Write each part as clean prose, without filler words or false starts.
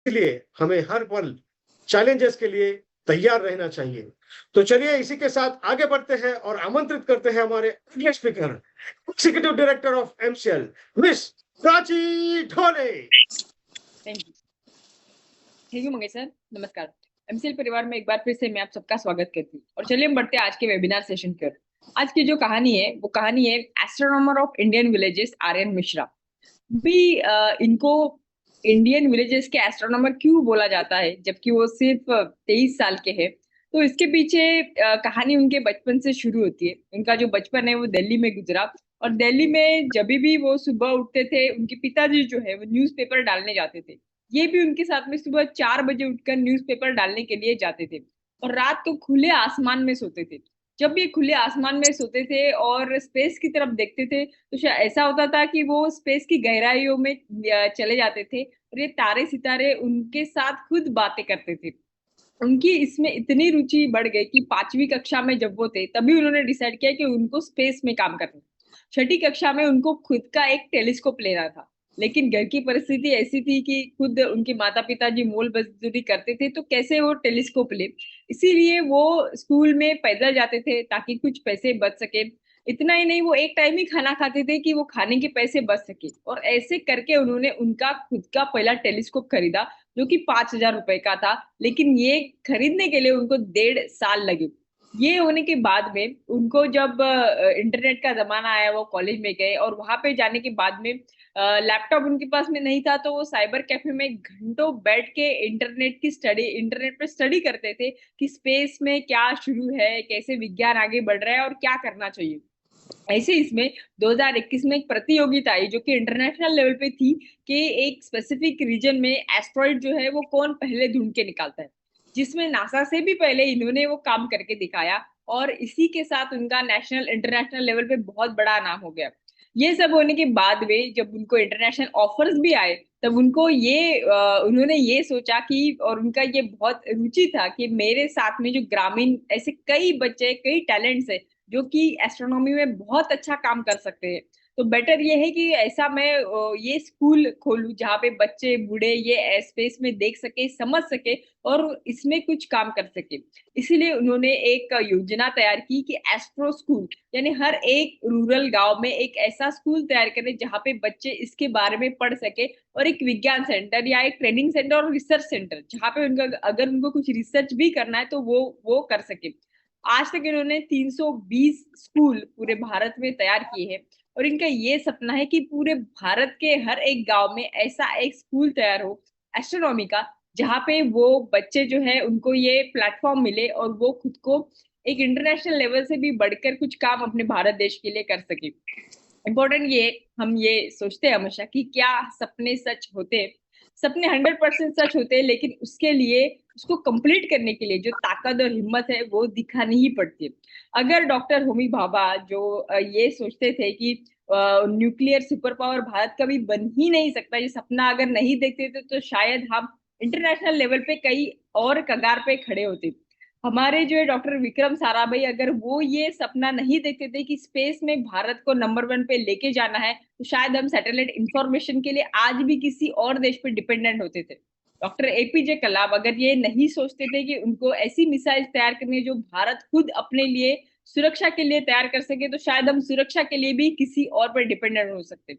इसलिए हमें हर पल चैलेंजेस के लिए तैयार रहना चाहिए। तो चलिए इसी के साथ आगे बढ़ते हैं और आमंत्रित करते हैं हमारे अगले speaker, executive director of MCL, Miss Prachi Dhole. Thank you Mangesh sir. नमस्कार। एमसीएल परिवार में एक बार फिर से मैं आप सबका स्वागत करती हूँ और चलिए हम बढ़ते हैं आज के वेबिनार सेशन की ओर। आज की जो कहानी है वो कहानी है astronomer of Indian villages Aryan Mishra. भी इनको इंडियन विलेजेस के एस्ट्रोनॉमर क्यों बोला जाता है जबकि वो सिर्फ 23 साल के हैं। तो इसके पीछे कहानी उनके बचपन से शुरू होती है। उनका जो बचपन है वो दिल्ली में गुजरा और दिल्ली में जब भी वो सुबह उठते थे उनके पिताजी जो है वो न्यूज़पेपर डालने जाते थे। ये भी उनके साथ में सुबह 4 बजे उठकर न्यूज़पेपर डालने के लिए जाते थे और रात को खुले आसमान में सोते थे। जब ये खुले आसमान में सोते थे और स्पेस की तरफ देखते थे तो ऐसा होता था कि वो स्पेस की गहराइयों में चले जाते थे और ये तारे सितारे उनके साथ खुद बातें करते थे। उनकी इसमें इतनी रुचि बढ़ गई कि 5वीं कक्षा में जब वो थे तभी उन्होंने डिसाइड किया कि उनको स्पेस में काम करना है। 6ठी कक्षा में उनको खुद का एक टेलीस्कोप लेना था, लेकिन घर की परिस्थिति ऐसी थी कि खुद उनके माता पिताजी मोल मजदूरी करते थे तो कैसे वो टेलीस्कोप ले। इसीलिए वो स्कूल में पैदल जाते थे ताकि कुछ पैसे बच सके। इतना ही नहीं, वो एक टाइम ही खाना खाते थे कि वो खाने के पैसे बच सके और ऐसे करके उन्होंने उनका खुद का पहला टेलीस्कोप खरीदा जो कि 5,000 रुपए का था। लेकिन ये खरीदने के लिए उनको 1.5 साल लगे। ये होने के बाद में उनको जब इंटरनेट का जमाना आया वो कॉलेज में गए और वहां पे जाने के बाद में लैपटॉप उनके पास में नहीं था तो वो साइबर कैफे में घंटों बैठ के इंटरनेट पे स्टडी करते थे कि स्पेस में क्या शुरू है, कैसे विज्ञान आगे बढ़ रहा है और क्या करना चाहिए। ऐसे इसमें 2021 में एक प्रतियोगिता आई जो कि इंटरनेशनल लेवल पे थी कि एक स्पेसिफिक रीजन में एस्ट्रॉइड जो है वो कौन पहले ढूंढ के निकालता है, जिसमें नासा से भी पहले इन्होंने वो काम करके दिखाया और इसी के साथ उनका नेशनल इंटरनेशनल लेवल पे बहुत बड़ा नाम हो गया। ये सब होने के बाद में जब उनको इंटरनेशनल ऑफर्स भी आए तब उनको उन्होंने ये सोचा कि और उनका ये बहुत रुचि था कि मेरे साथ में जो ग्रामीण ऐसे कई बच्चे कई टैलेंट्स है जो कि एस्ट्रोनॉमी में बहुत अच्छा काम कर सकते हैं। तो बेटर ये है कि ऐसा मैं ये स्कूल खोलूं जहाँ पे बच्चे बूढ़े ये स्पेस में देख सके, समझ सके और इसमें कुछ काम कर सके। इसीलिए उन्होंने एक योजना तैयार की कि एस्ट्रो स्कूल यानी हर एक रूरल गांव में एक ऐसा स्कूल तैयार करें जहाँ पे बच्चे इसके बारे में पढ़ सके और एक विज्ञान सेंटर या एक ट्रेनिंग सेंटर और रिसर्च सेंटर जहाँ पे उनका अगर उनको कुछ रिसर्च भी करना है तो वो कर सके। आज तक इन्होंने 320 स्कूल पूरे भारत में तैयार किए हैं और इनका ये सपना है कि पूरे भारत के हर एक गांव में ऐसा एक स्कूल तैयार हो एस्ट्रोनॉमी का, जहाँ पे वो बच्चे जो है उनको ये प्लेटफॉर्म मिले और वो खुद को एक इंटरनेशनल लेवल से भी बढ़कर कुछ काम अपने भारत देश के लिए कर सके। इम्पोर्टेंट ये हम ये सोचते हैं हमेशा कि क्या सपने सच होते हैं। सपने 100% सच होते हैं लेकिन उसके लिए उसको कंप्लीट करने के लिए जो ताकत और हिम्मत है वो दिखानी ही पड़ती है। अगर डॉक्टर होमी भाभा जो ये सोचते थे कि न्यूक्लियर सुपर पावर भारत कभी बन ही नहीं सकता, ये सपना अगर नहीं देखते थे तो शायद हम इंटरनेशनल लेवल पे कई और कगार पे खड़े होते। हमारे जो है डॉक्टर विक्रम साराभाई अगर वो ये सपना नहीं देखते थे कि स्पेस में भारत को नंबर 1 पे लेके जाना है तो शायद हम सैटेलाइट इंफॉर्मेशन के लिए आज भी किसी और देश पे डिपेंडेंट होते थे। डॉक्टर एपीजे कलाम अगर ये नहीं सोचते थे कि उनको ऐसी मिसाइल तैयार करनी है जो भारत खुद अपने लिए सुरक्षा के लिए तैयार कर सके तो शायद हम सुरक्षा के लिए भी किसी और पर डिपेंडेंट हो सकते।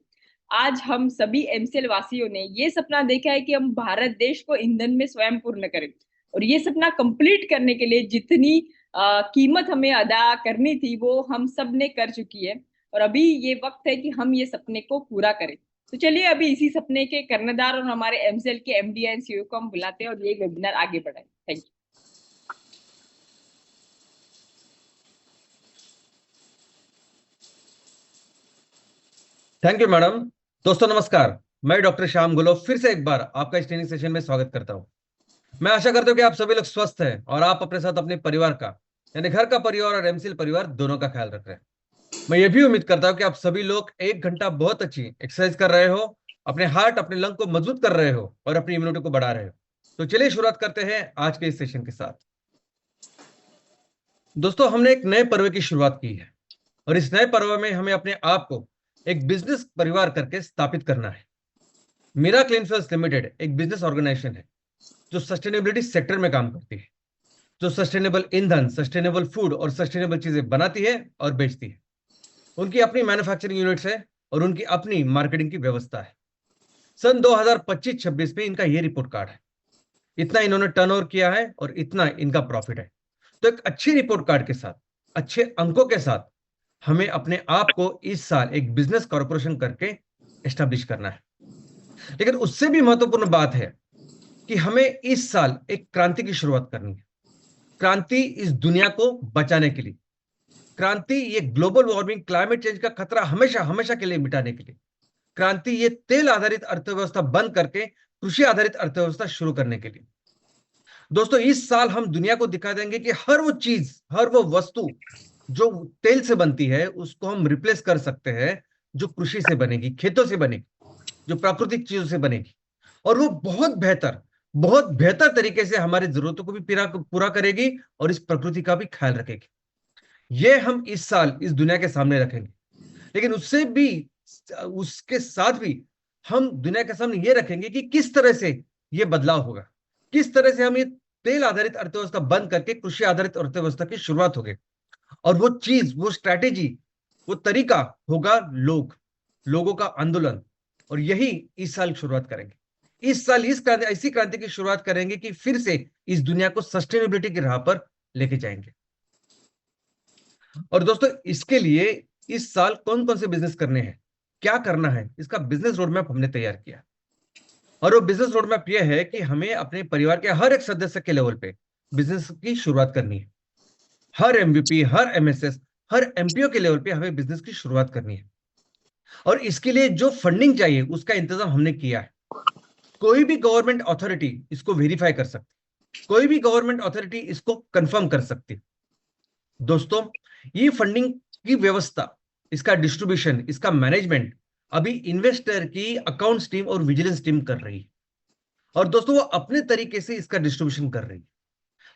आज हम सभी एमसीएल वासियों ने ये सपना देखा है कि हम भारत देश को ईंधन में स्वयं पूर्ण करें और ये सपना कंप्लीट करने के लिए जितनी कीमत हमें अदा करनी थी वो हम सब ने कर चुकी है और अभी ये वक्त है कि हम ये सपने को पूरा करें। तो चलिए अभी इसी सपने के कर्णधार और हमारे एमसीएल के एमडी एंड सीईओ को हम बुलाते हैं और ये वेबिनार आगे बढ़ाएं। Thank you. Thank you madam. दोस्तों नमस्कार, मैं डॉक्टर श्याम गुलो फिर से एक बार आपका इस ट्रेनिंग सेशन में स्वागत करता हूं। मैं आशा करता हूं कि आप सभी लोग स्वस्थ हैं और आप अपने साथ अपने परिवार का यानी घर का परिवार और एमसीएल परिवार दोनों का ख्याल रख रहे हैं। मैं ये भी उम्मीद करता हूं कि आप सभी लोग 1 घंटा बहुत अच्छी एक्सरसाइज कर रहे हो, अपने हार्ट अपने लंग को मजबूत कर रहे हो और अपनी इम्यूनिटी को बढ़ा रहे हो। तो चलिए शुरुआत करते हैं आज के इस सेशन के साथ। दोस्तों हमने एक नए पर्व की शुरुआत की है और इस नए पर्व में हमें अपने आप को एक बिजनेस परिवार करके स्थापित करना है। मीरा क्लीनफेल्स लिमिटेड एक बिजनेस ऑर्गेनाइजेशन है जो सस्टेनेबिलिटी सेक्टर में काम करती है, जो सस्टेनेबल ईंधन, सस्टेनेबल फूड और सस्टेनेबल चीजें बनाती है और बेचती है। उनकी अपनी मैन्युफैक्चरिंग यूनिट्स है और उनकी अपनी मार्केटिंग की व्यवस्था है। सन 2025-26 में इनका ये रिपोर्ट कार्ड है, इतना इन्होंने टर्नओवर किया है और इतना इनका प्रॉफिट है। तो एक अच्छी रिपोर्ट कार्ड के साथ, अच्छे अंकों के साथ हमें अपने आप को इस साल एक बिजनेस कॉर्पोरेशन करके एस्टेब्लिश करना है। लेकिन उससे भी महत्वपूर्ण बात है कि हमें इस साल एक क्रांति की शुरुआत करनी है। क्रांति इस दुनिया को बचाने के लिए, क्रांति ये ग्लोबल वार्मिंग, क्लाइमेट चेंज का खतरा हमेशा हमेशा के लिए मिटाने के लिए, क्रांति ये तेल आधारित अर्थव्यवस्था बंद करके कृषि आधारित अर्थव्यवस्था शुरू करने के लिए। दोस्तों, इस साल हम दुनिया को दिखा देंगे कि हर वो चीज, हर वो वस्तु जो तेल से बनती है, उसको हम रिप्लेस कर सकते हैं जो कृषि से बनेगी, खेतों से बनेगी, जो प्राकृतिक चीजों से बनेगी, और वो बहुत बेहतर तरीके से हमारी जरूरतों को भी पूरा करेगी और इस प्रकृति का भी ख्याल रखेगी। ये हम इस साल इस दुनिया के सामने रखेंगे। लेकिन उसके साथ भी हम दुनिया के सामने ये रखेंगे कि किस तरह से ये बदलाव होगा, किस तरह से हम ये तेल आधारित अर्थव्यवस्था बंद करके कृषि आधारित अर्थव्यवस्था की शुरुआत होगी। और वो चीज, वो स्ट्रैटेजी, वो तरीका होगा लोगों का आंदोलन। और यही इस साल शुरुआत करेंगे। इस साल ऐसी क्रांति की शुरुआत करेंगे कि फिर से इस दुनिया को सस्टेनेबिलिटी की राह पर लेके जाएंगे। और दोस्तों, इसके लिए इस साल कौन कौन से बिजनेस करने हैं, क्या करना है, इसका बिजनेस रोड मैप हमने तैयार किया। और वो बिजनेस रोड मैप यह है कि हमें अपने परिवार के हर एक सदस्य के लेवल पे बिजनेस की शुरुआत करनी है। हर एमवीपी, हर एमएसएस, हर एमपीओ के लेवल पे हमें बिजनेस की शुरुआत करनी है। और इसके लिए जो फंडिंग चाहिए उसका इंतजाम हमने किया है। कोई भी गवर्नमेंट अथॉरिटी इसको वेरीफाई कर सकती, कोई भी गवर्नमेंट अथॉरिटी इसको कंफर्म कर सकती। दोस्तों, ये फंडिंग की व्यवस्था, इसका डिस्ट्रीब्यूशन, इसका मैनेजमेंट अभी इन्वेस्टर की अकाउंट्स टीम और विजिलेंस टीम कर रही है। और दोस्तों, वो अपने तरीके से इसका डिस्ट्रीब्यूशन कर रही है।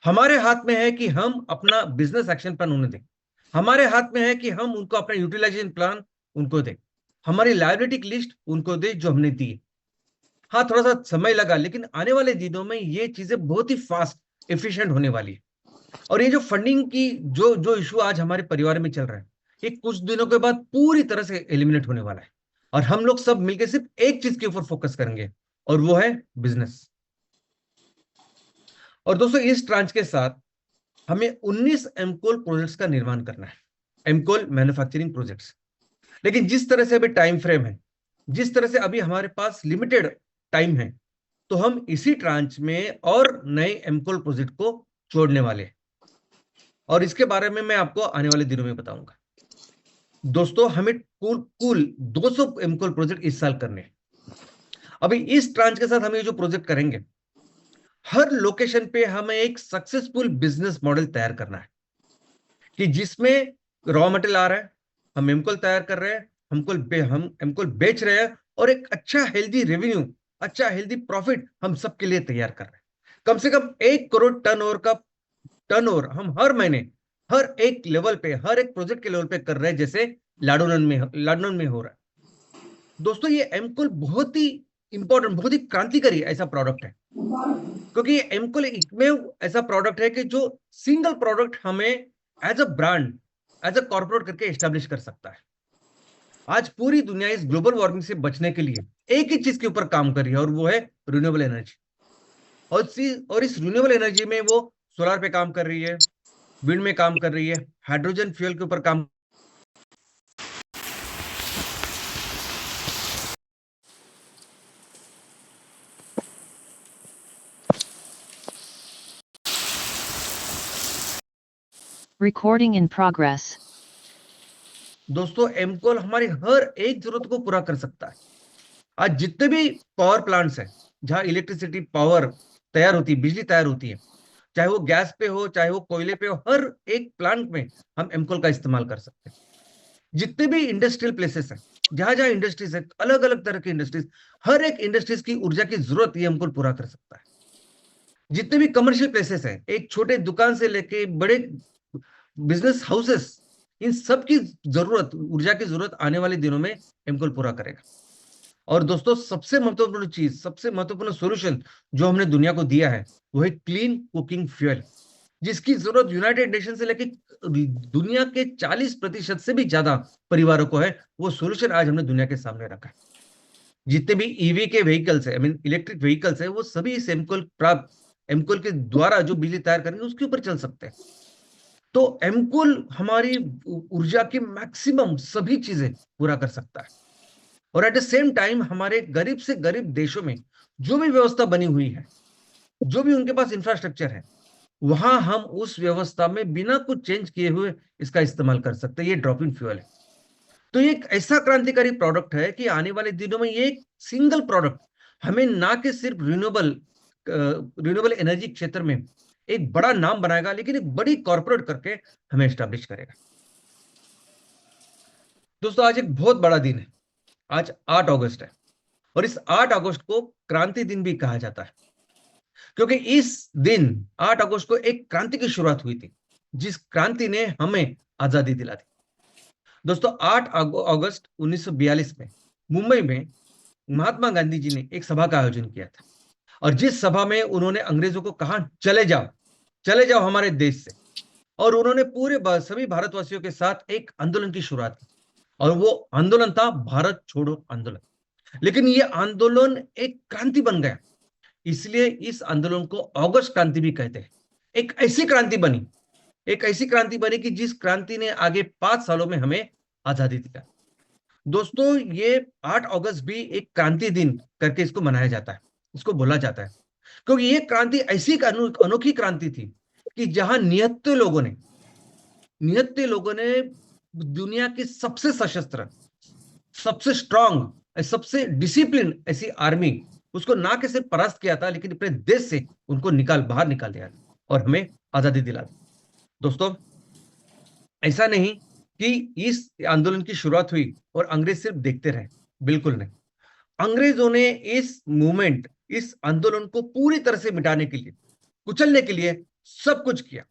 हमारे हाथ में है कि हम अपना बिजनेस एक्शन प्लान उन्हें दें, हमारे हाथ में है कि हम उनको अपना यूटिलाइजेशन प्लान उनको दें, हमारी लायबिलिटी लिस्ट उनको दें जो हमने दी। हाँ, थोड़ा सा समय लगा, लेकिन आने वाले दिनों में ये चीजें बहुत ही फास्ट, एफिशिएंट होने वाली है। और ये जो फंडिंग की जो इशू आज हमारे परिवार में चल रहा है, ये कुछ दिनों के बाद पूरी तरह से एलिमिनेट होने वाला है। और हम लोग सब मिलकर सिर्फ एक चीज के ऊपर फोकस करेंगे, और वो है बिजनेस। और दोस्तों, इस ट्रांच के साथ हमें 19 एमकोल प्रोजेक्ट्स का निर्माण करना है, एमकोल मैन्युफैक्चरिंग प्रोजेक्ट्स। लेकिन जिस तरह से अभी टाइम फ्रेम है, जिस तरह से अभी हमारे पास लिमिटेड टाइम है, तो हम इसी ट्रांच में और नए एमकोल प्रोजेक्ट को जोड़ने वाले हैं। और इसके बारे में मैं आपको आने वाले दिनों में बताऊंगा। दोस्तों, हमें कुल 200 एमकोल प्रोजेक्ट इस साल करने हैं। अभी इस ट्रांच के साथ हम ये जो प्रोजेक्ट करेंगे, हर लोकेशन पे हमें एक सक्सेसफुल बिजनेस मॉडल तैयार करना है कि जिसमें रॉ मटेरियल आ रहा है, हम एमकोल तैयार कर रहे हैं, हम एमकोल बेच रहे हैं, और एक अच्छा हेल्दी रेवेन्यू, अच्छा हेल्दी प्रॉफिट हम सबके लिए तैयार कर रहे हैं। कम से कम 1 करोड़ टर्नओवर हम हर महीने, हर एक लेवल पे, हर एक प्रोजेक्ट के लेवल पे कर रहे हैं, जैसे लाडोनन में हो रहा है। दोस्तों, ये एमकोल बहुत ही इंपॉर्टेंट, बहुत ही क्रांतिकारी ऐसा प्रोडक्ट है, क्योंकि ये एमकोल एकमेव ऐसा प्रोडक्ट है कि जो सिंगल प्रोडक्ट हमें as a brand, as a corporate करके एस्टेब्लिश कर सकता है। आज पूरी दुनिया इस ग्लोबल वार्मिंग से बचने के लिए एक ही चीज के ऊपर काम कर रही है, और वो है रिन्यूएबल एनर्जी। और इस रिन्यूएबल एनर्जी में वो सोलर पे काम कर रही है, विंड में काम कर रही है, हाइड्रोजन फ्यूल के ऊपर काम। Recording in progress. दोस्तों, एमकोल हमारी हर एक जरूरत को पूरा कर सकता है। आज जितने भी पावर प्लांट्स हैं जहां इलेक्ट्रिसिटी पावर तैयार होती है, बिजली तैयार होती है, चाहे वो गैस पे हो, चाहे वो कोयले पे हो, हर एक प्लांट में हम एमकोल का इस्तेमाल कर सकते हैं। जितने भी इंडस्ट्रियल प्लेसेस हैं, जहां जहां इंडस्ट्रीज है, अलग अलग तरह की इंडस्ट्रीज, हर एक इंडस्ट्रीज की ऊर्जा की जरूरत ये एमकोल पूरा कर सकता है। जितने भी कमर्शियल प्लेसेस हैं, एक छोटे दुकान से लेके बड़े बिजनेस हाउसेस, इन सब की जरूरत, ऊर्जा की जरूरत आने वाले दिनों में एमकोल पूरा करेगा। और दोस्तों सबसे महत्वपूर्ण चीज, सबसे महत्वपूर्ण सॉल्यूशन जो हमने दुनिया को दिया है वो है क्लीन कुकिंग फ्यूल, जिसकी जरूरत यूनाइटेड नेशन से लेकर दुनिया के 40% से भी ज्यादा परिवारों को है। वो सॉल्यूशन आज हमने दुनिया के सामने रखा है। जितने भी ईवी के व्हीकल्स है, आई मीन इलेक्ट्रिक व्हीकल्स है, वो सभी इस एमकोल के द्वारा जो बिजली तैयार करेंगे उसके ऊपर चल सकते हैं। तो एमकोल हमारी ऊर्जा की मैक्सिमम सभी चीजें पूरा कर सकता है। और एट द सेम टाइम हमारे गरीब से गरीब देशों में जो भी व्यवस्था बनी हुई है, जो भी उनके पास इंफ्रास्ट्रक्चर है, वहां हम उस व्यवस्था में बिना कुछ चेंज किए हुए इसका इस्तेमाल कर सकते हैं। ये ड्रॉप इन फ्यूल है। तो ये एक ऐसा क्रांतिकारी प्रोडक्ट है कि आने वाले दिनों में ये एक सिंगल प्रोडक्ट हमें ना कि सिर्फ रिन्यूएबल एनर्जी क्षेत्र में एक बड़ा नाम बनाएगा, लेकिन एक बड़ी कॉर्पोरेट करके हमें एस्टैब्लिश करेगा। दोस्तों आज एक बहुत बड़ा दिन है। आज 8 अगस्त है और इस 8 अगस्त को क्रांति दिन भी कहा जाता है, क्योंकि इस दिन 8 अगस्त को एक क्रांति की शुरुआत हुई थी, जिस क्रांति ने हमें आजादी दिला दी। दोस्तों 8 अगस्त 1942 में मुंबई में महात्मा गांधी जी ने एक सभा का आयोजन किया था, और जिस सभा में उन्होंने अंग्रेजों को कहा चले जाओ हमारे देश से, और उन्होंने पूरे सभी भारतवासियों के साथ एक आंदोलन की शुरुआत की, और वो आंदोलन था भारत छोड़ो आंदोलन। लेकिन ये आंदोलन एक क्रांति बन गया, इसलिए इस आंदोलन को अगस्त क्रांति भी कहते हैं। एक ऐसी क्रांति बनी कि जिस क्रांति ने आगे 5 सालों में हमें आजादी दिला। दोस्तों ये 8 अगस्त भी एक क्रांति दिन करके इसको मनाया जाता है, इसको बोला जाता है, क्योंकि ये क्रांति ऐसी अनोखी क्रांति थी कि जहां निहत्थे लोगों ने दुनिया की सबसे सशस्त्र, सबसे स्ट्रांग, सबसे डिसिप्लिन ऐसी आर्मी, उसको ना कि सिर्फ परास्त किया था, लेकिन अपने देश से उनको बाहर निकाल दिया और हमें आजादी दिला दी। दोस्तों ऐसा नहीं कि इस आंदोलन की शुरुआत हुई और अंग्रेज सिर्फ देखते रहे, बिल्कुल नहीं। अंग्रेजों ने इस मूवमेंट, इस आंदोलन को पूरी तरह से मिटाने के लिए, कुचलने के लिए सब कुछ किया।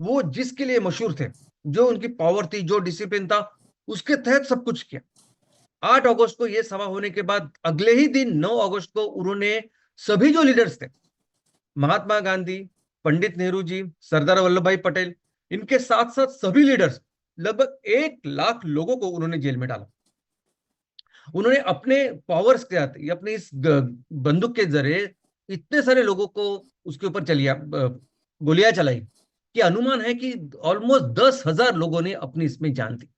वो जिसके लिए मशहूर थे, जो उनकी पावर थी, जो डिसिप्लिन था, उसके तहत सब कुछ किया। 8 अगस्त को यह सभा होने के बाद अगले ही दिन 9 अगस्त को उन्होंने सभी जो लीडर्स थे, महात्मा गांधी, पंडित नेहरू जी, सरदार वल्लभ भाई पटेल, इनके साथ साथ सभी लीडर्स, लगभग 1 लाख लोगों को उन्होंने जेल में डाला। उन्होंने अपने पावर्स के साथ, अपने इस बंदूक के जरिए इतने सारे लोगों को उसके ऊपर गोलियां चलाई कि अनुमान है कि ऑलमोस्ट 10,000 लोगों ने अपनी इसमें जान दी।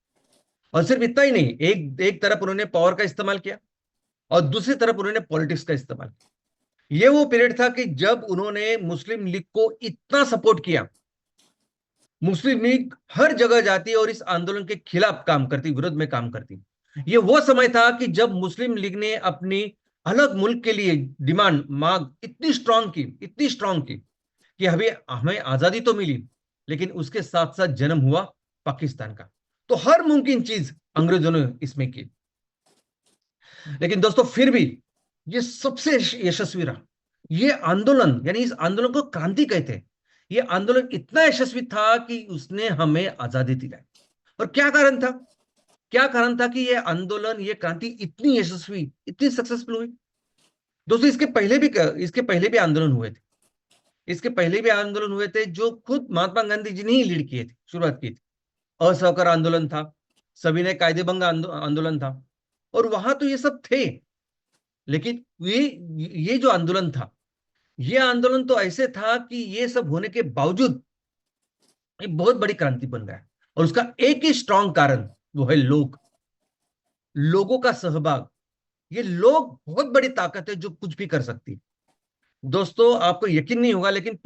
और सिर्फ इतना ही नहीं, एक तरफ उन्होंने पावर का इस्तेमाल किया और दूसरी तरफ उन्होंने पॉलिटिक्स का इस्तेमाल किया। ये वो पीरियड था कि जब उन्होंने मुस्लिम लीग को इतना सपोर्ट किया। मुस्लिम लीग हर जगह जाती और इस आंदोलन के खिलाफ काम करती, विरोध में काम करती। ये वो समय था कि जब मुस्लिम लीग ने अपनी अलग मुल्क के लिए मांग इतनी स्ट्रांग की कि अभी हमें आजादी तो मिली, लेकिन उसके साथ साथ जन्म हुआ पाकिस्तान का। तो हर मुमकिन चीज अंग्रेजों ने इसमें की। लेकिन दोस्तों फिर भी ये सबसे यशस्वी रहा। ये आंदोलन, यानी इस आंदोलन को क्रांति कहते हैं, ये आंदोलन इतना यशस्वी था कि उसने हमें आजादी दिलाई। और क्या कारण था कि ये आंदोलन, ये क्रांति इतनी यशस्वी, इतनी सक्सेसफुल हुई? दोस्तों इसके पहले भी आंदोलन हुए थे जो खुद महात्मा गांधी जी ने ही लीड किए थे, शुरुआत की थी। असहकार आंदोलन था, सविनय कायदेभंग आंदोलन था, और वहां तो ये सब थे। लेकिन ये जो आंदोलन था, ये आंदोलन तो ऐसे था कि ये सब होने के बावजूद एक बहुत बड़ी क्रांति बन गया। और उसका एक ही स्ट्रांग कारण, वो है लोगों का सहभाग। ये लोग बहुत बड़ी ताकत है जो कुछ भी कर सकती है। दोस्तों आपको यकीन नहीं होगा, लेकिन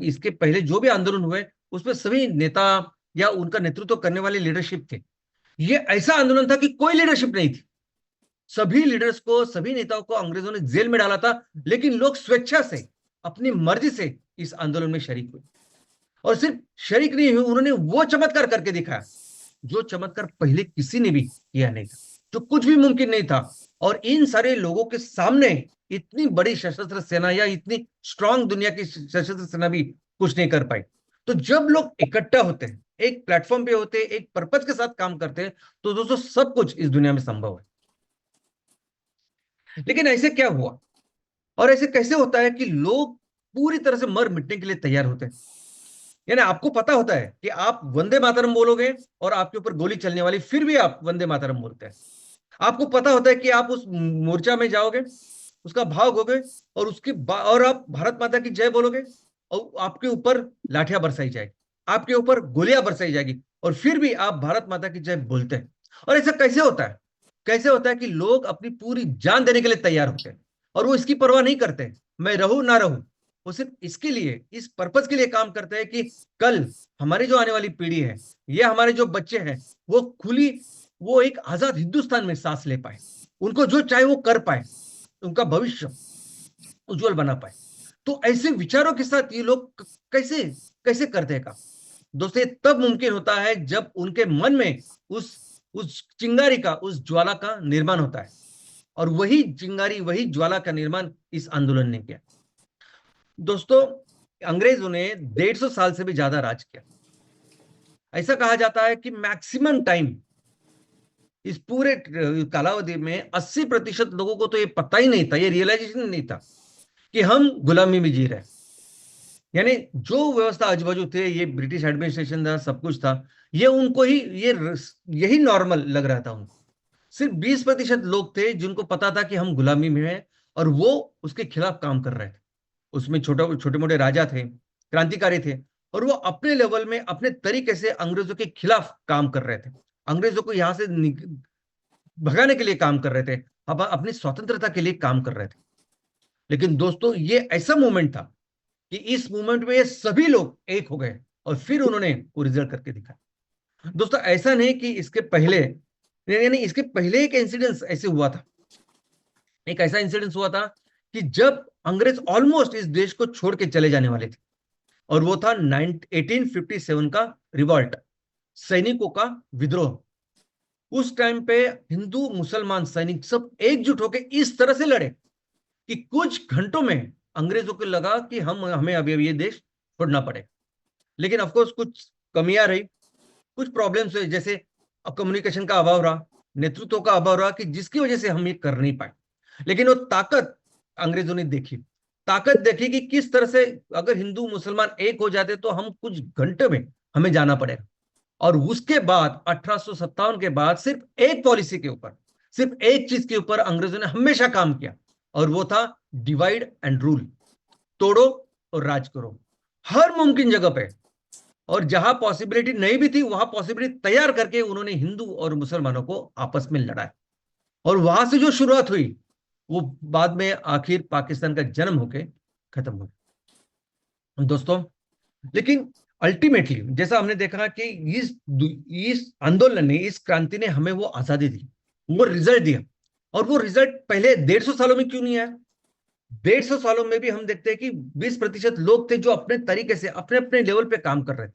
इसके पहले जो भी आंदोलन हुए उसमें सभी नेता या उनका नेतृत्व करने वाले लीडरशिप थे। ये ऐसा आंदोलन था कि कोई लीडरशिप नहीं थी। सभी लीडर्स को, सभी नेताओं को अंग्रेजों ने जेल में डाला था, लेकिन लोग स्वेच्छा से, अपनी मर्जी से इस आंदोलन में शरीक हुए। और सिर्फ शरीक नहीं हुए, उन्होंने वो चमत्कार करके दिखाया जो चमत्कार पहले किसी ने भी किया नहीं था, जो कुछ भी मुमकिन नहीं था। और इन सारे लोगों के सामने इतनी बड़ी सशस्त्र सेना या इतनी स्ट्रांग दुनिया की सशस्त्र सेना भी कुछ नहीं कर पाई। तो जब लोग इकट्ठा होते हैं, एक प्लेटफॉर्म पे होते हैं, एक पर्पज के साथ काम करते हैं, तो दोस्तों सब कुछ इस दुनिया में संभव है। लेकिन ऐसे क्या हुआ और ऐसे कैसे होता है कि लोग पूरी तरह से मर मिटने के लिए तैयार होते हैं? यानी आपको पता होता है कि आप वंदे मातरम बोलोगे और आपके ऊपर गोली चलने वाली, फिर भी आप वंदे मातरम बोलते हैं। आपको पता होता है कि आप उस मोर्चा में जाओगे, उसका भाग होगे और और आप भारत माता की जय बोलोगे और आपके ऊपर लाठियां बरसाई जाएगी, आपके ऊपर गोलियां बरसाई जाएगी, और फिर भी आप भारत माता की जय बोलते हैं। और ऐसा कैसे होता है? कैसे होता है कि लोग अपनी पूरी जान देने के लिए तैयार होते हैं और वो इसकी परवाह नहीं करते मैं रहूं ना रहूं। वो सिर्फ इसके लिए, इस पर्पज के लिए काम करते हैं कि कल हमारी जो आने वाली पीढ़ी है, ये हमारे जो बच्चे हैं, वो एक आजाद हिंदुस्तान में सांस ले पाए, उनको जो चाहे वो कर पाए, उनका भविष्य उज्जवल बना पाए। तो ऐसे विचारों के साथ ये लोग कैसे कैसे करते हैं काम? दोस्तों, ये तब मुमकिन होता है जब उनके मन में उस चिंगारी का, उस ज्वाला का निर्माण होता है, और वही चिंगारी, वही ज्वाला का निर्माण इस आंदोलन ने किया। दोस्तों, अंग्रेजों ने 150 साल से भी ज्यादा राज किया। ऐसा कहा जाता है कि मैक्सिमम टाइम इस पूरे कालावधि में 80% लोगों को तो ये पता ही नहीं था, ये रियलाइजेशन नहीं था कि हम गुलामी में जी रहे हैं। यानी जो व्यवस्था आजू बाजू थे, ये ब्रिटिश एडमिनिस्ट्रेशन था, सब कुछ था, ये उनको ही यही नॉर्मल लग रहा था उनको। सिर्फ 20% लोग थे जिनको पता था कि हम गुलामी में हैं, और वो उसके खिलाफ काम कर रहे थे। उसमें छोटे मोटे राजा थे, क्रांतिकारी थे, और वो अपने लेवल में अपने तरीके से अंग्रेजों के खिलाफ काम कर रहे थे, अंग्रेजों को यहां से भगाने के लिए काम कर रहे थे, अब अपनी स्वतंत्रता के लिए काम कर रहे थे। लेकिन दोस्तों, ये ऐसा मूवमेंट था कि इस मूवमेंट में ये सभी लोग एक हो गए और फिर उन्होंने वो रिजल्ट करके दिखाया। दोस्तों, ऐसा नहीं कि इसके पहले, यानी इसके पहले एक इंसिडेंस ऐसे हुआ था। एक ऐसा इंसिडेंस हुआ था कि जब अंग्रेज ऑलमोस्ट इस देश को छोड़ के चले जाने वाले थे, और वो था 1857 का रिवॉल्ट, सैनिकों का विद्रोह। उस टाइम पे हिंदू मुसलमान सैनिक सब एकजुट होकर इस तरह से लड़े कि कुछ घंटों में अंग्रेजों को लगा कि हमें अभी ये देश छोड़ना पड़ेगा। लेकिन ऑफ कोर्स कुछ कमियां रही, कुछ प्रॉब्लम्स हुए, जैसे कम्युनिकेशन का अभाव रहा, नेतृत्व का अभाव रहा, कि जिसकी वजह से हम ये कर नहीं पाए। लेकिन वो ताकत अंग्रेजों ने देखी, ताकत देखी कि किस तरह से अगर हिंदू मुसलमान एक हो जाते तो हम कुछ घंटे में हमें जाना पड़ेगा। और उसके बाद 1857 के बाद सिर्फ एक पॉलिसी के ऊपर, सिर्फ एक चीज के ऊपर अंग्रेजों ने हमेशा काम किया, और वो था डिवाइड एंड रूल, तोड़ो और राज करो, हर मुमकिन जगह पे। और जहां पॉसिबिलिटी नहीं भी थी, वहां पॉसिबिलिटी तैयार करके उन्होंने हिंदू और मुसलमानों को आपस में लड़ाया, और वहां से जो शुरुआत हुई वो बाद में आखिर पाकिस्तान का जन्म होके खत्म हो गया। दोस्तों, लेकिन अल्टीमेटली जैसा हमने देखा कि इस आंदोलन ने, इस क्रांति ने हमें वो आजादी दी, वो रिजल्ट दिया। और वो रिजल्ट पहले 150 सालों में क्यों नहीं आया? 150 सालों में भी हम देखते हैं कि 20% लोग थे जो अपने तरीके से अपने अपने लेवल पे काम कर रहे थे,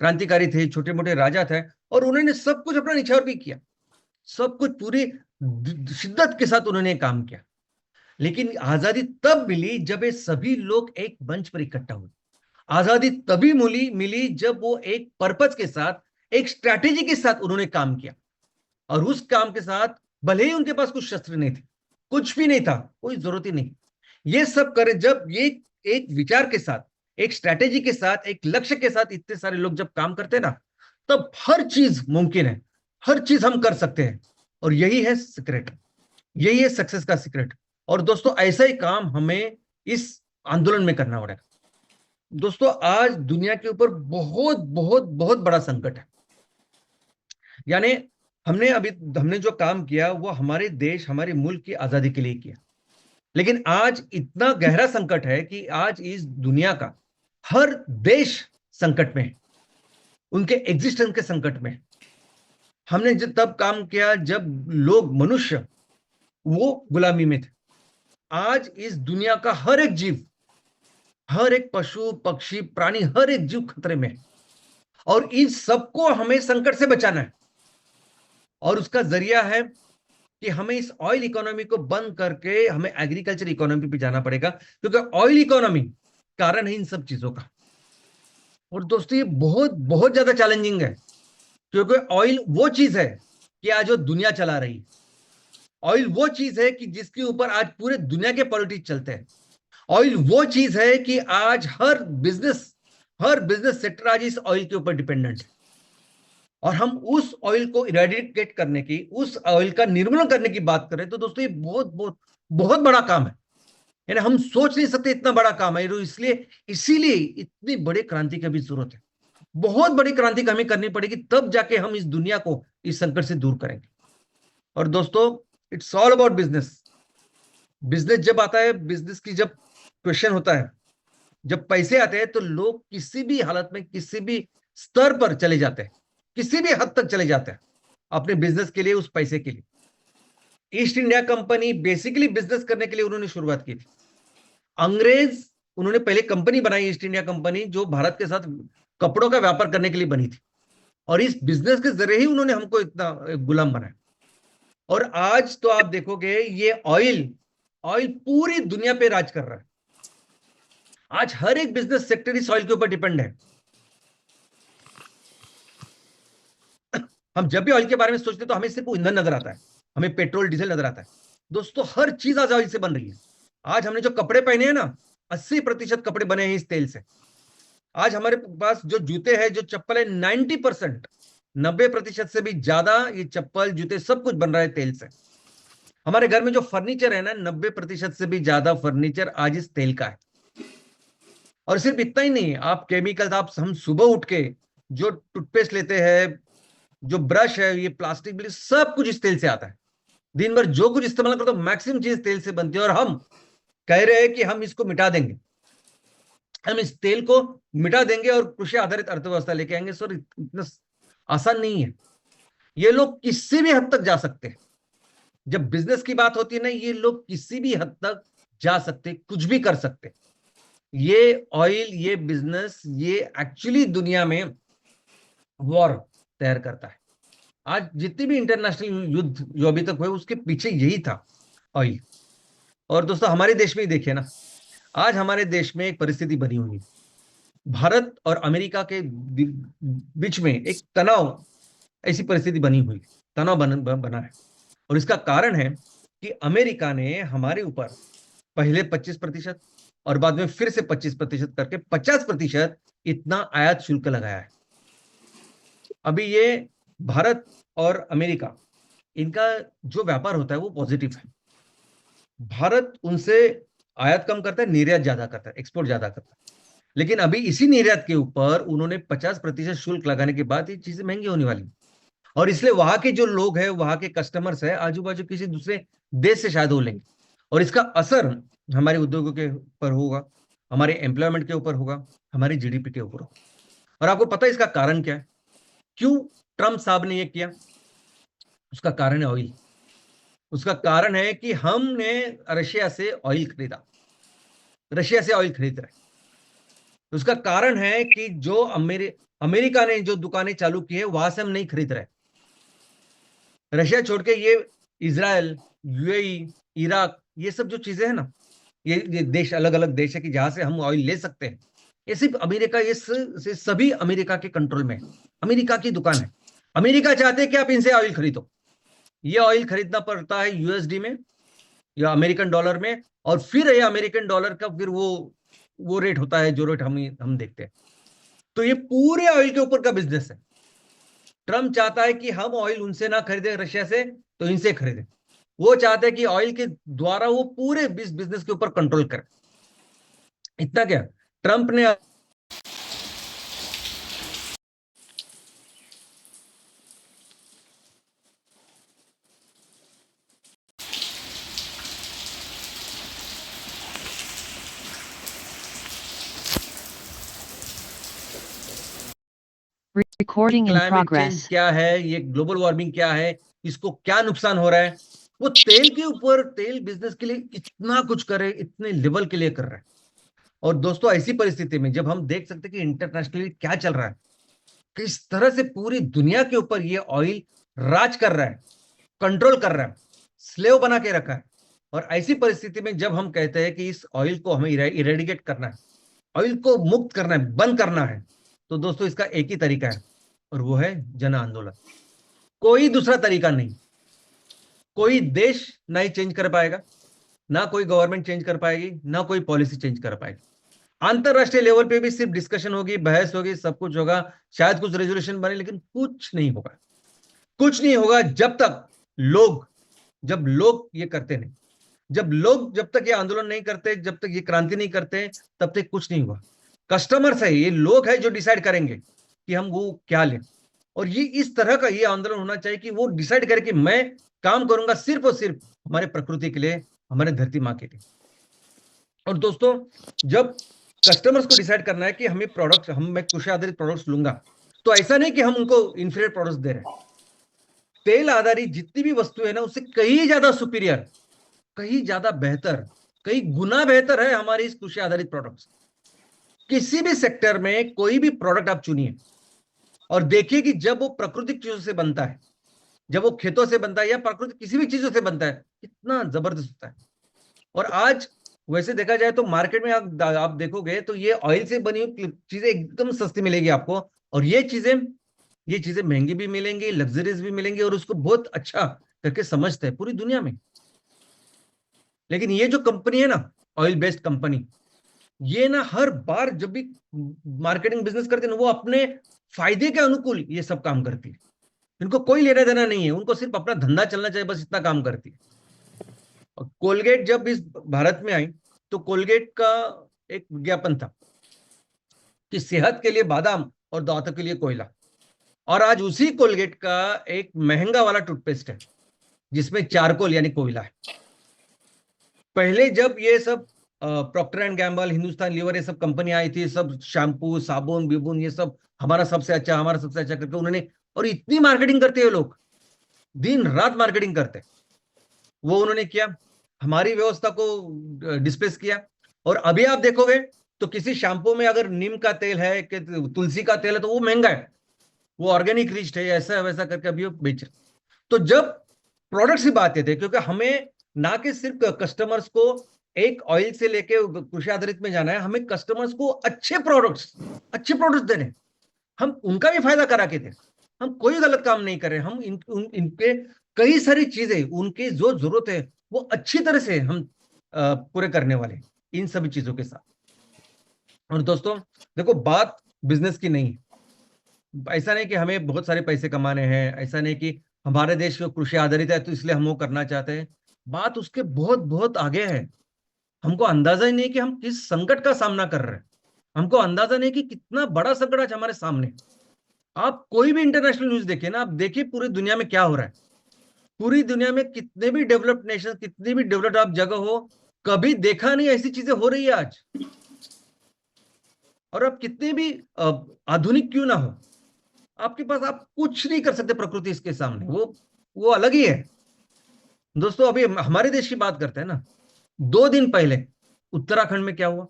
क्रांतिकारी थे, छोटे मोटे राजा थे, और उन्होंने सब कुछ अपना निछावर भी किया, सब कुछ पूरी शिद्दत के साथ उन्होंने काम किया। लेकिन आजादी तब मिली जब ये सभी लोग एक मंच पर इकट्ठा हुए। आजादी तभी मिली जब वो एक पर्पज के साथ, एक स्ट्रैटेजी के साथ उन्होंने काम किया। और उस काम के साथ भले ही उनके पास कुछ शस्त्र नहीं थे, कुछ भी नहीं था, कोई जरूरत ही नहीं, ये सब करे जब ये एक विचार के साथ, एक स्ट्रैटेजी के साथ, एक लक्ष्य के साथ इतने सारे लोग जब काम करते हैं ना, तब हर चीज मुमकिन है, हर चीज हम कर सकते हैं। और यही है सीक्रेट, यही है सक्सेस का सीक्रेट। और दोस्तों, ऐसा ही काम हमें इस आंदोलन में करना पड़ेगा। दोस्तों, आज दुनिया के ऊपर बहुत बहुत बहुत बड़ा संकट है। यानी हमने जो काम किया वो हमारे देश, हमारे मुल्क की आजादी के लिए किया। लेकिन आज इतना गहरा संकट है कि आज इस दुनिया का हर देश संकट में है, उनके एग्जिस्टेंस के संकट में। हमने तब काम किया जब लोग, मनुष्य, वो गुलामी में थे। आज इस दुनिया का हर एक जीव, हर एक पशु पक्षी प्राणी, हर एक जीव खतरे में है, और इन सबको हमें संकट से बचाना है। और उसका जरिया है कि हमें इस ऑयल इकोनॉमी को बंद करके हमें एग्रीकल्चर इकोनॉमी पे जाना पड़ेगा, क्योंकि ऑयल इकोनॉमी कारण है इन सब चीजों का। और दोस्तों, ये बहुत बहुत ज्यादा चैलेंजिंग है, क्योंकि ऑयल वो चीज है कि आज वो दुनिया चला रही है। ऑयल वो चीज है कि जिसके ऊपर आज पूरे दुनिया के पॉलिटिक्स चलते हैं। ऑयल वो चीज है कि आज हर बिजनेस सेक्टर आज इस ऑयल के ऊपर डिपेंडेंट है। और हम उस ऑयल को इरेडिकेट करने की, उस ऑयल का निर्मूलन करने की बात करें तो दोस्तों ये बहुत बहुत बहुत बड़ा काम है। यानी हम सोच नहीं सकते इतना बड़ा काम है। इसीलिए इतनी बड़ी क्रांति की भी जरूरत है। बहुत बड़ी क्रांति हमें करनी पड़ेगी, तब जाके हम इस दुनिया को इस संकट से दूर करेंगे। और दोस्तों it's all about business. Business जब आता है, बिजनेस की जब क्वेश्चन होता है, जब पैसे आते हैं तो लोग किसी भी हालत में, किसी भी स्तर पर चले जाते हैं, किसी भी हद तक चले जाते हैं अपने बिजनेस के लिए, उस पैसे के लिए। East India company basically business करने के लिए उन्होंने शुरुआत की थी। अंग्रेज, उन्होंने पहले कंपनी बनाई ईस्ट इंडिया कंपनी, जो भारत के साथ कपड़ों का व्यापार करने के लिए बनी थी। और इस बिजनेस के जरिए ही उन्होंने हमको इतना गुलाम बनाया। और आज तो आप देखोगे ये ऑयल पूरी दुनिया पे राज कर रहा है। आज हर एक बिजनेस सेक्टर इस ऑयल के ऊपर डिपेंड है। हम जब भी ऑयल के बारे में सोचते हैं तो हमें सिर्फ ईंधन नजर आता है, हमें पेट्रोल डीजल नजर आता है। दोस्तों हर चीज आज ऑयल से बन रही है। आज हमने जो कपड़े पहने हैं ना, 80% कपड़े बने हैं इस तेल से। आज हमारे पास जो जूते हैं, जो चप्पल है, 90%, 90% से भी ज्यादा ये चप्पल, जूते सब कुछ बन रहा है तेल से। हमारे घर में जो फर्नीचर है ना, 90% से भी ज्यादा फर्नीचर आज इस तेल का है। और सिर्फ इतना ही नहीं, आप केमिकल्स, हम सुबह उठ के जो टूथपेस्ट लेते हैं, जो ब्रश है, ये प्लास्टिक बिल, सब कुछ इस तेल से आता है। दिन भर जो कुछ इस्तेमाल करते हो मैक्सिमम चीज तेल से बनती है। और हम कह रहे हैं कि हम इसको मिटा देंगे, हम इस तेल को मिटा देंगे और कृषि आधारित अर्थव्यवस्था लेके आएंगे। सर इतना आसान नहीं है। ये लोग किसी भी हद तक जा सकते हैं। जब बिजनेस की बात होती है ना, ये लोग किसी भी हद तक जा सकते, कुछ भी कर सकते। ये ऑयल, ये बिजनेस, ये एक्चुअली दुनिया में वॉर तैयार करता है। आज जितने भी इंटरनेशनल युद्ध जो अभी तक हुए, उसके पीछे यही था, ऑयल। और दोस्तों हमारे देश में ही देखिए ना, आज हमारे देश में एक परिस्थिति बनी हुई है। भारत और अमेरिका के बीच में एक तनाव, ऐसी परिस्थिति बनी हुई, तनाव बना है। और इसका कारण है कि अमेरिका ने हमारे ऊपर पहले 25% और बाद में फिर से 25% करके 50% इतना आयात शुल्क लगाया है। अभी ये भारत और अमेरिका, इनका जो व्यापार होता है वो पॉजिटिव है। भारत उनसे आयात कम करता है, निर्यात ज्यादा करता है, एक्सपोर्ट ज्यादा करता है। लेकिन अभी इसी निर्यात के ऊपर उन्होंने 50% शुल्क लगाने के बाद ये चीजें महंगी होने वाली। और इसलिए वहां के जो लोग हैं, वहां के कस्टमर्स है, आजू बाजू किसी दूसरे देश से शायद हो लेंगे। और इसका असर हमारे उद्योगों के ऊपर होगा, हमारे एम्प्लॉयमेंट के ऊपर होगा, हमारी जीडीपी के ऊपर होगा। और आपको पता है इसका कारण क्या है? क्यों ट्रम्प साहब ने ये किया? उसका कारण है ऑयल। उसका कारण है कि हमने रशिया से ऑयल खरीदा, रशिया से ऑयल खरीद रहे। उसका कारण है कि जो अमेरिका ने जो दुकानें चालू की है, वहां से हम नहीं खरीद रहे। रशिया छोड़ के ये इजराइल, यूएई, इराक, ये सब जो चीजें हैं ना, ये देश अलग अलग देश है कि जहां से हम ऑयल ले सकते हैं। ये सिर्फ अमेरिका, ये सभी अमेरिका के कंट्रोल में है, अमेरिका की दुकान है। अमेरिका चाहते हैं कि आप इनसे ऑयल खरीदो। ये ऑयल खरीदना पड़ता है यूएसडी में या अमेरिकन डॉलर में, और फिर ये अमेरिकन डॉलर का फिर वो रेट होता है जो रेट हम देखते हैं। तो ये पूरे ऑयल के ऊपर का बिजनेस है। ट्रम्प चाहता है कि हम ऑयल उनसे ना खरीदें, रशिया से, तो इनसे खरीदें। वो चाहते हैं कि ऑयल के द्वारा वो पूरे बिजनेस के ऊपर कंट्रोल करें। इतना क्या, ट्रम्प ने Recording in climate progress. Change क्या है, ये ग्लोबल वार्मिंग क्या है, इसको क्या नुकसान हो रहा है, वो तेल के ऊपर, तेल बिजनेस के लिए इतना कुछ करे, इतने लेवल के लिए कर रहा है। और दोस्तों ऐसी परिस्थिति में जब हम देख सकते हैं कि इंटरनेशनली क्या चल रहा है, किस तरह से पूरी दुनिया के ऊपर ये ऑयल राज कर रहा है, कंट्रोल कर रहा है, स्लेव बना के रखा है। और ऐसी परिस्थिति में जब हम कहते हैं कि इस ऑयल को हमें इरेडिकेट करना है, ऑयल को मुक्त करना है, बंद करना है, तो दोस्तों इसका एक ही तरीका है, और वो है जन आंदोलन। कोई दूसरा तरीका नहीं। कोई देश नहीं चेंज कर पाएगा, ना कोई गवर्नमेंट चेंज कर पाएगी, ना कोई पॉलिसी चेंज कर पाएगी। अंतरराष्ट्रीय लेवल पे भी सिर्फ डिस्कशन होगी, बहस होगी, सब कुछ होगा, शायद कुछ रेजोल्यूशन बने, लेकिन कुछ नहीं होगा। कुछ नहीं होगा जब लोग ये करते नहीं, जब तक ये आंदोलन नहीं करते, जब तक ये क्रांति नहीं करते, तब तक कुछ नहीं हुआ। कस्टमर्स है, ये लोग है जो डिसाइड करेंगे कि हम वो क्या लें। और ये इस तरह का ये आंदोलन होना चाहिए कि वो डिसाइड करे कि मैं काम करूंगा सिर्फ और सिर्फ हमारे प्रकृति के लिए, हमारे धरती माँ के लिए। और दोस्तों, जब कस्टमर्स को डिसाइड करना है कि हमें प्रोडक्ट, मैं कृषि आधारित प्रोडक्ट्स लूंगा, तो ऐसा नहीं कि हम उनको इंफीरियर प्रोडक्ट्स दे रहे हैं। तेल आधारित जितनी भी वस्तु है ना, उससे कहीं ज्यादा सुपीरियर, कहीं ज्यादा बेहतर, कई गुना बेहतर है हमारी इस कृषि आधारित प्रोडक्ट्स। किसी भी सेक्टर में कोई भी प्रोडक्ट आप चुनिए और देखिए कि जब वो प्राकृतिक चीजों से बनता है, जब वो खेतों से बनता है या प्राकृतिक किसी भी चीजों से बनता है, कितना जबरदस्त होता है। और आज वैसे देखा जाए तो मार्केट में आप देखोगे तो ये ऑयल से बनी हुई चीजें एकदम सस्ती मिलेगी आपको, और ये चीजें महंगी भी मिलेंगी, लग्जरीज भी मिलेंगी, और उसको बहुत अच्छा करके समझते हैं पूरी दुनिया में। लेकिन ये जो कंपनी है ना, ऑयल बेस्ड कंपनी, ये ना हर बार जब भी मार्केटिंग बिजनेस करते हैं, वो अपने फायदे के अनुकूल ये सब काम करती है। इनको कोई लेना देना नहीं है, उनको सिर्फ अपना धंधा चलना चाहिए, बस इतना काम करती है। और कोलगेट जब इस भारत में आई तो कोलगेट का एक विज्ञापन था कि सेहत के लिए बादाम और दांतों के लिए कोयला। और आज उसी कोलगेट का एक महंगा वाला टूथपेस्ट है जिसमें चारकोल यानी कोयला है। पहले जब ये सब Procter and Gamble, Hindustan lever, ये सब कंपनी आई थी, सब शैम्पू, साबुन, विबुन, ये सब हमारा सबसे अच्छा करके उन्होंने, और इतनी मार्केटिंग करते हैं लोग, दिन रात मार्केटिंग करते, वो उन्होंने किया, हमारी व्यवस्था को डिस्प्लेस किया। और अभी आप देखोगे तो किसी शैम्पू में अगर नीम का तेल है कि तुलसी का तेल है तो वो महंगा है, वो ऑर्गेनिक रिच्ड है, ऐसा वैसा करके अभी वो बेच रहे। तो जब प्रोडक्ट्स की बात थे, क्योंकि हमें ना कि सिर्फ कस्टमर्स को एक ऑयल से लेके कृषि आधारित में जाना है, हमें कस्टमर्स को अच्छे प्रोडक्ट्स देने, हम उनका भी फायदा करा के थे। हम कोई गलत काम नहीं कर रहे, हम इनके कई सारी चीजें, उनकी जो जरूरत है वो अच्छी तरह से हम पूरे करने वाले इन सभी चीजों के साथ। और दोस्तों देखो, बात बिजनेस की नहीं है, ऐसा नहीं कि हमें बहुत सारे पैसे कमाने हैं, ऐसा नहीं कि हमारे देश को कृषि आधारित है तो इसलिए हम वो करना चाहते हैं। बात उसके बहुत बहुत आगे है। हमको अंदाजा ही नहीं कि हम किस संकट का सामना कर रहे हैं, हमको अंदाजा नहीं कि कितना बड़ा संकट आज हमारे सामने। आप कोई भी इंटरनेशनल न्यूज देखिए ना, आप देखिए पूरी दुनिया में क्या हो रहा है। पूरी दुनिया में कितने भी डेवलप्ड नेशन, कितनी भी डेवलप्ड आप जगह हो, कभी देखा नहीं ऐसी चीजें हो रही है आज। और आप कितने भी आधुनिक क्यों ना हो, आपके पास आप कुछ नहीं कर सकते प्रकृति इसके सामने, वो अलग ही है। दोस्तों अभी हमारे देश की बात करते हैं ना, 2 दिन पहले उत्तराखंड में क्या हुआ।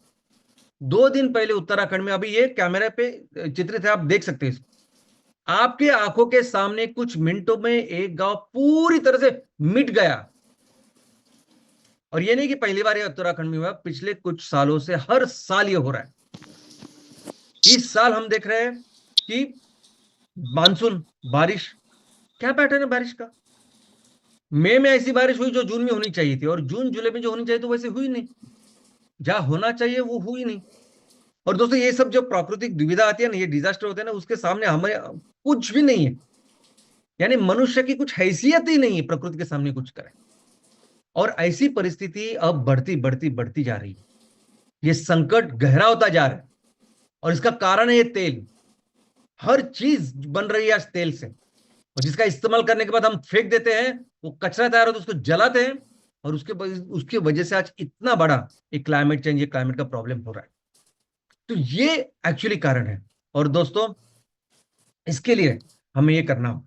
2 दिन पहले उत्तराखंड में, अभी ये कैमरे पे चित्रित है, आप देख सकते हैं इसको, आपके आंखों के सामने कुछ मिनटों में एक गांव पूरी तरह से मिट गया। और ये नहीं कि पहली बार ये उत्तराखंड में हुआ, पिछले कुछ सालों से हर साल ये हो रहा है। इस साल हम देख रहे हैं कि मानसून बारिश, क्या पैटर्न है बारिश का। मई में ऐसी बारिश हुई जो जून में होनी चाहिए थी, और जून जुलाई में जो होनी चाहिए तो वैसे हुई नहीं, जहां होना चाहिए वो हुई नहीं। और दोस्तों ये सब जो प्राकृतिक दुविधा आती है ना, ये डिजास्टर होते हैं ना, उसके सामने हमें कुछ भी नहीं है, यानी मनुष्य की कुछ हैसियत ही नहीं है प्रकृति के सामने कुछ करे। और ऐसी परिस्थिति अब बढ़ती बढ़ती बढ़ती जा रही है, ये संकट गहरा होता जा रहा है। और इसका कारण है ये तेल, हर चीज बन रही है आज तेल से, और जिसका इस्तेमाल करने के बाद हम फेंक देते हैं, वो कचरा तैयार होता है, उसको जलाते हैं, और उसके वजह से आज इतना बड़ा एक क्लाइमेट चेंज, ये क्लाइमेट का प्रॉब्लम हो रहा है। तो ये एक्चुअली कारण है। और दोस्तों इसके लिए हमें ये करना हो,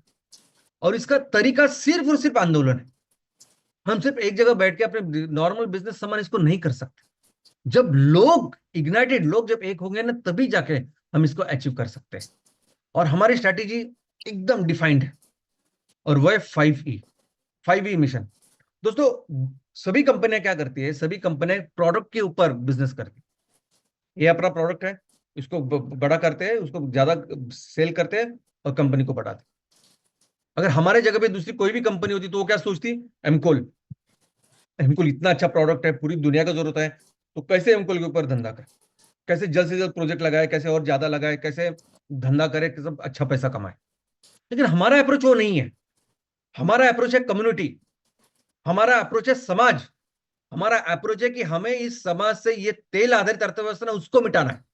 और इसका तरीका सिर्फ और सिर्फ आंदोलन है। हम सिर्फ एक जगह बैठ के अपने नॉर्मल बिजनेस समान इसको नहीं कर सकते। जब लोग इग्नाइटेड, लोग जब एक होंगे ना, तभी जाके हम इसको अचीव कर सकते हैं। और हमारी स्ट्रैटेजी एकदम डिफाइंड है, और वो है 5E मिशन। दोस्तों सभी कंपनियां क्या करती है, सभी कंपनियां प्रोडक्ट के ऊपर बिजनेस करती है। ये अपना प्रोडक्ट है, इसको बड़ा करते हैं, उसको ज्यादा सेल करते हैं और कंपनी को बढ़ाते हैं। अगर हमारे जगह पे दूसरी कोई भी कंपनी होती तो वो क्या सोचती, एमकोल, एमकोल इतना अच्छा प्रोडक्ट है, पूरी दुनिया का जरूरत है, तो कैसे एमकोल के ऊपर धंधा करे, कैसे जल्द से जल्द प्रोजेक्ट लगाए, कैसे और ज्यादा लगाए, कैसे धंधा करे, कैसे अच्छा पैसा कमाए। लेकिन हमारा अप्रोच वो नहीं है। हमारा अप्रोच है कम्युनिटी, हमारा अप्रोच है समाज, हमारा अप्रोच है कि हमें इस समाज से ये तेल आधारित अर्थव्यवस्था ना उसको मिटाना है।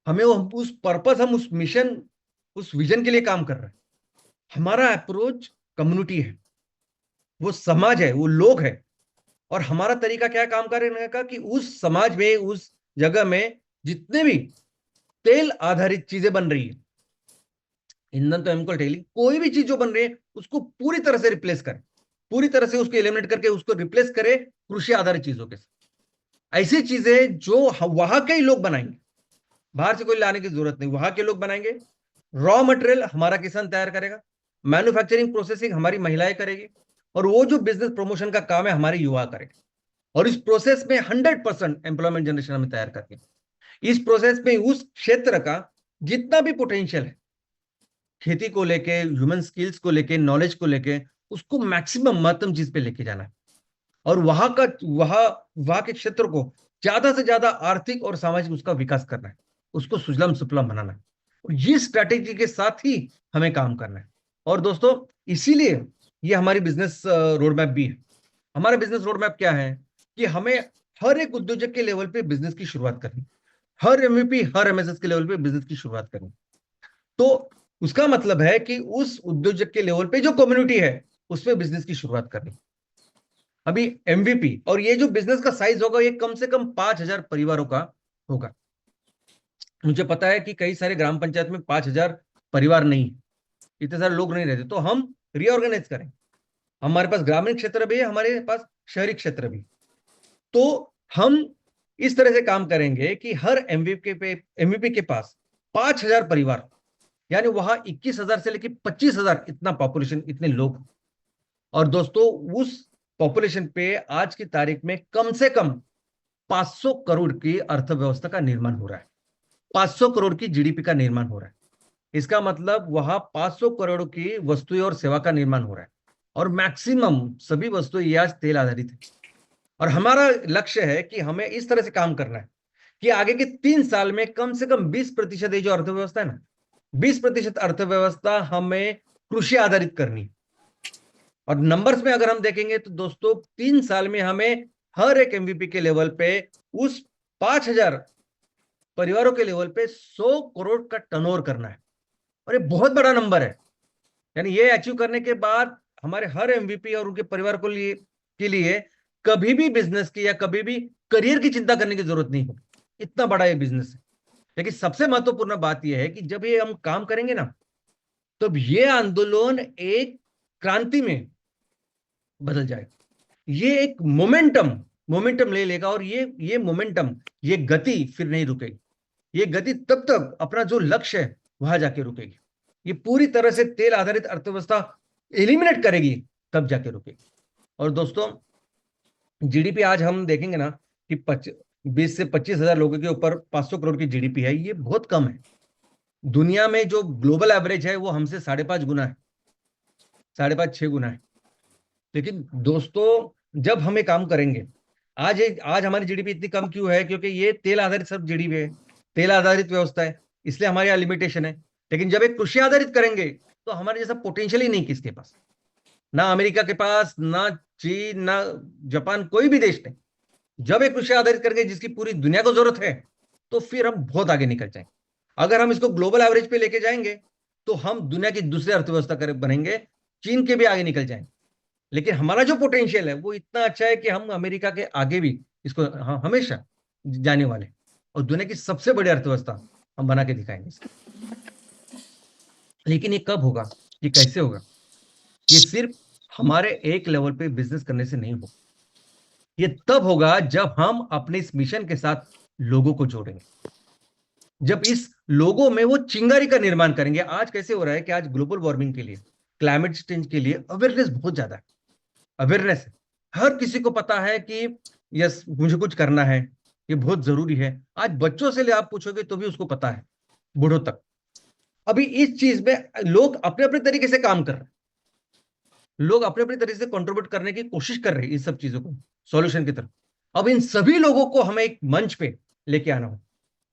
हमें उस पर्पस, हम उस मिशन, उस विजन के लिए काम कर रहे हैं। हमारा अप्रोच कम्युनिटी है, वो समाज है, वो लोग है। और हमारा तरीका क्या है काम करने का कि उस समाज में, उस जगह में जितने भी तेल आधारित चीजें बन रही है, ईंधन तो हमको डेली, कोई भी चीज जो बन रही है उसको पूरी तरह से रिप्लेस करें, पूरी तरह से उसको एलिमिनेट करके उसको रिप्लेस करें कृषि आधारित चीजों के साथ। ऐसी चीजें जो वहां के ही लोग बनाएंगे, बाहर से कोई लाने की जरूरत नहीं, वहां के लोग बनाएंगे। रॉ मटेरियल हमारा किसान तैयार करेगा, मैन्युफैक्चरिंग प्रोसेसिंग हमारी महिलाएं करेगी, और वो जो बिजनेस प्रमोशन का काम है हमारे युवा करेंगे। और इस प्रोसेस में 100% एम्प्लॉयमेंट जनरेशन हमें तैयार करके, इस प्रोसेस में उस क्षेत्र का जितना भी पोटेंशियल है, खेती को लेके, ह्यूमन स्किल्स को लेके, नॉलेज को लेके, उसको मैक्सिमम महत्तम चीज पे लेके जाना है। और वहां के क्षेत्र को ज्यादा से ज्यादा आर्थिक और सामाजिक उसका विकास करना है, उसको सुजलम सुफलम बनाना है। और ये स्ट्रैटेजी के साथ ही हमें काम करना है। और दोस्तों, इसीलिए ये हमारी बिजनेस रोड मैप भी है। हमारा बिजनेस रोड मैप क्या है कि हमें हर एक उद्योजक के लेवल पे बिजनेस की शुरुआत करनी, हर एमवीपी, हर एमएसएस के लेवल पे बिजनेस की शुरुआत करनी। तो उसका मतलब है कि उस उद्योजक के लेवल पे जो कम्युनिटी है उसमें बिजनेस की शुरुआत करनी। अभी एमवीपी, और ये जो बिजनेस का साइज होगा ये कम से कम 5,000 परिवारों का होगा। मुझे पता है कि कई सारे ग्राम पंचायत में 5,000 परिवार नहीं, इतने सारे लोग नहीं रहते, तो हम रीऑर्गेनाइज करें। हमारे पास ग्रामीण क्षेत्र भी है, हमारे पास शहरी क्षेत्र भी। तो हम इस तरह से काम करेंगे कि हर एमवीपी के पास 5,000 परिवार, यानी वहां 21,000 से लेकर 25,000 इतना पॉपुलेशन, इतने लोग। और दोस्तों, उस पॉपुलेशन पे आज की तारीख में कम से कम 500 करोड़ की अर्थव्यवस्था का निर्माण हो रहा है, 500 करोड़ की जीडीपी का निर्माण हो रहा है। इसका मतलब वहां 500 करोड़ की वस्तुएं और सेवा का निर्माण हो रहा है, और मैक्सिमम सभी वस्तुएं ये आज तेल आधारित है। और हमारा लक्ष्य है कि हमें इस तरह से काम करना है कि आगे के 3 साल में कम से कम 20% ये जो अर्थव्यवस्था है ना, 20% अर्थव्यवस्था हमें कृषि आधारित करनी है। और नंबर्स में अगर हम देखेंगे तो दोस्तों, 3 साल में हमें हर एक एमवीपी के लेवल पे उस 5,000 परिवारों के लेवल पे 100 करोड़ का टर्नओवर करना है। और ये बहुत बड़ा नंबर है। यानी ये अचीव करने के बाद हमारे हर एमवीपी और उनके परिवार के लिए कभी भी बिजनेस की या कभी भी करियर की चिंता करने की जरूरत नहीं होगी। इतना बड़ा ये बिजनेस है। लेकिन सबसे महत्वपूर्ण बात यह है कि जब ये हम काम करेंगे ना, तब ये आंदोलन एक क्रांति में बदल जाएगा। ये एक मोमेंटम ले लेगा, और ये मोमेंटम, ये गति फिर नहीं रुकेगी। ये गति तब तक अपना जो लक्ष्य है वहां जाके रुकेगी। ये पूरी तरह से तेल आधारित अर्थव्यवस्था एलिमिनेट करेगी, तब जाके रुकेगी। और दोस्तों, जीडीपी आज हम देखेंगे ना कि 20 से 25,000 लोगों के ऊपर 500 करोड़ की जीडीपी है, ये बहुत कम है। दुनिया में जो ग्लोबल एवरेज है वो हमसे 5.5 गुना है, 5.5-6 गुना है। लेकिन दोस्तों, जब हम ये काम करेंगे, आज हमारी जीडीपी इतनी कम क्यों है? क्योंकि ये तेल आधारित सब जीडीपी है, तेल आधारित व्यवस्था है, इसलिए हमारे यहाँ लिमिटेशन है। लेकिन जब एक कृषि आधारित करेंगे तो हमारे जैसा पोटेंशियल ही नहीं किसके पास, ना अमेरिका के पास, ना चीन, ना जापान, कोई भी देश नहीं। जब एक कृषि आधारित करेंगे जिसकी पूरी दुनिया को जरूरत है, तो फिर हम बहुत आगे निकल जाएंगे। अगर हम इसको ग्लोबल एवरेज पे लेके जाएंगे तो हम दुनिया की दूसरी अर्थव्यवस्था बनेंगे, चीन के भी आगे निकल जाएंगे। लेकिन हमारा जो पोटेंशियल है वो इतना अच्छा है कि हम अमेरिका के आगे भी इसको हमेशा जाने वाले, और दुनिया की सबसे बड़ी अर्थव्यवस्था हम बना के दिखाएंगे। लेकिन ये कब होगा, ये कैसे होगा? ये सिर्फ हमारे एक लेवल पे बिजनेस करने से नहीं होगा। ये तब होगा जब हम अपने इस मिशन के साथ लोगों को जोड़ेंगे, जब इस लोगों में वो चिंगारी का निर्माण करेंगे। आज कैसे हो रहा है कि आज ग्लोबल वार्मिंग के लिए, क्लाइमेट चेंज के लिए अवेयरनेस बहुत ज्यादा है, अवेयरनेस है। हर किसी को पता है कि यस, मुझे कुछ करना है, ये बहुत जरूरी है। आज बच्चों से ले आप पूछोगे तो भी उसको पता है, बूढ़ों तक। अभी इस चीज में लोग अपने अपने तरीके से काम कर रहे हैं, लोग अपने अपने तरीके से कंट्रीब्यूट करने की कोशिश कर रहे हैं इस सब चीजों को सॉल्यूशन की तरफ। अब इन सभी लोगों को हमें एक मंच पे लेके आना हो,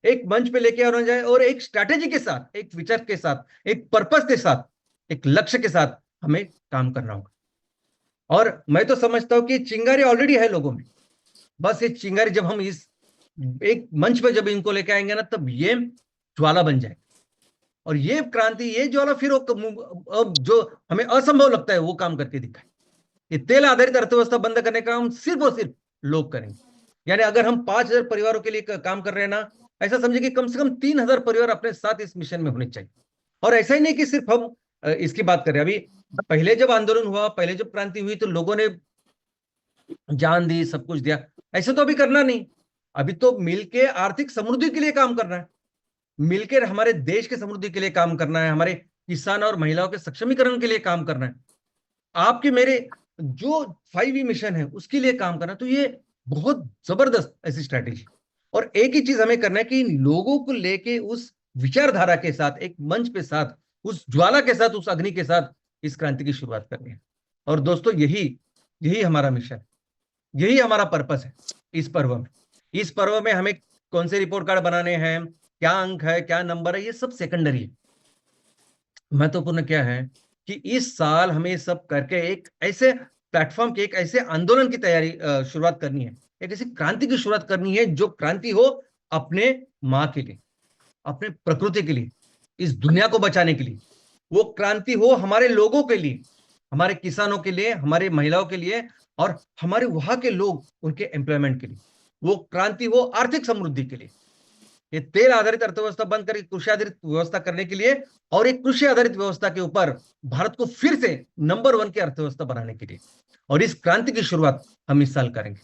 एक मंच पे लेके आना जाए और एक स्ट्रैटेजी के साथ, एक विचार के साथ, एक पर्पस के साथ, एक लक्ष्य के साथ हमें काम करना होगा। और मैं तो समझता हूं कि चिंगारी ऑलरेडी है लोगों में, बस ये चिंगारी जब हम इस एक मंच पे जब इनको लेके आएंगे ना, तब ये ज्वाला बन जाए और ये क्रांति, ये ज्वाला फिर अब जो हमें असंभव लगता है वो काम करके दिखाए। ये तेल आधारित अर्थव्यवस्था बंद करने का काम सिर्फ और सिर्फ लोग करेंगे। यानी अगर हम 5,000 परिवारों के लिए काम कर रहे हैं ना, ऐसा समझे कि कम से कम 3,000 परिवार अपने साथ इस मिशन में होने चाहिए। और ऐसा ही नहीं कि सिर्फ हम इसकी बात कर रहे हैं। अभी पहले जब आंदोलन हुआ, पहले जब क्रांति हुई, तो लोगों ने जान दी, सब कुछ दिया। ऐसा तो अभी करना नहीं, अभी तो मिलके आर्थिक समृद्धि के लिए काम करना है, मिलकर हमारे देश के समृद्धि के लिए काम करना है, हमारे किसान और महिलाओं के सक्षमीकरण के लिए काम करना है, आपके मेरे जो 5E मिशन है उसके लिए काम करना है। तो ये बहुत जबरदस्त ऐसी स्ट्रैटेजी। और एक ही चीज हमें करना है कि लोगों को लेके उस विचारधारा के साथ, एक मंच के साथ, उस ज्वाला के साथ, उस अग्नि के साथ इस क्रांति की शुरुआत करनी है। और दोस्तों यही हमारा मिशन है, यही हमारा पर्पस है इस पर्व में। इस पर्व में हमें कौन से रिपोर्ट कार्ड बनाने हैं, क्या अंक है, क्या नंबर है, ये सब सेकेंडरी है। महत्वपूर्ण क्या है कि इस साल हमें सब करके एक ऐसे प्लेटफॉर्म के, एक ऐसे आंदोलन की तैयारी शुरुआत करनी है, एक ऐसी क्रांति की शुरुआत करनी है जो क्रांति हो अपने माँ के लिए, अपने प्रकृति के लिए, इस दुनिया को बचाने के लिए। वो क्रांति हो हमारे लोगों के लिए, हमारे किसानों के लिए, हमारी महिलाओं के लिए और हमारे वहां के लोग, उनके एम्प्लॉयमेंट के लिए। वो क्रांति हो आर्थिक समृद्धि के लिए, ये तेल आधारित अर्थव्यवस्था बंद करके कृषि आधारित व्यवस्था करने के लिए, और एक कृषि आधारित व्यवस्था के ऊपर भारत को फिर से नंबर 1 की अर्थव्यवस्था बनाने के लिए। और इस क्रांति की शुरुआत हम इस साल करेंगे,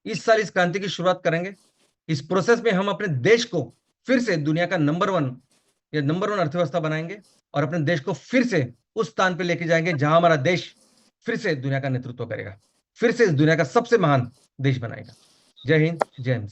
इस साल इस क्रांति की शुरुआत करेंगे। इस प्रोसेस में हम अपने देश को फिर से दुनिया का नंबर 1 अर्थव्यवस्था बनाएंगे और अपने देश को फिर से उस स्थान पर लेके जाएंगे जहां हमारा देश फिर से दुनिया का नेतृत्व करेगा, फिर से इस दुनिया का सबसे महान देश बनाएगा। जय हिंद, जय हिंद।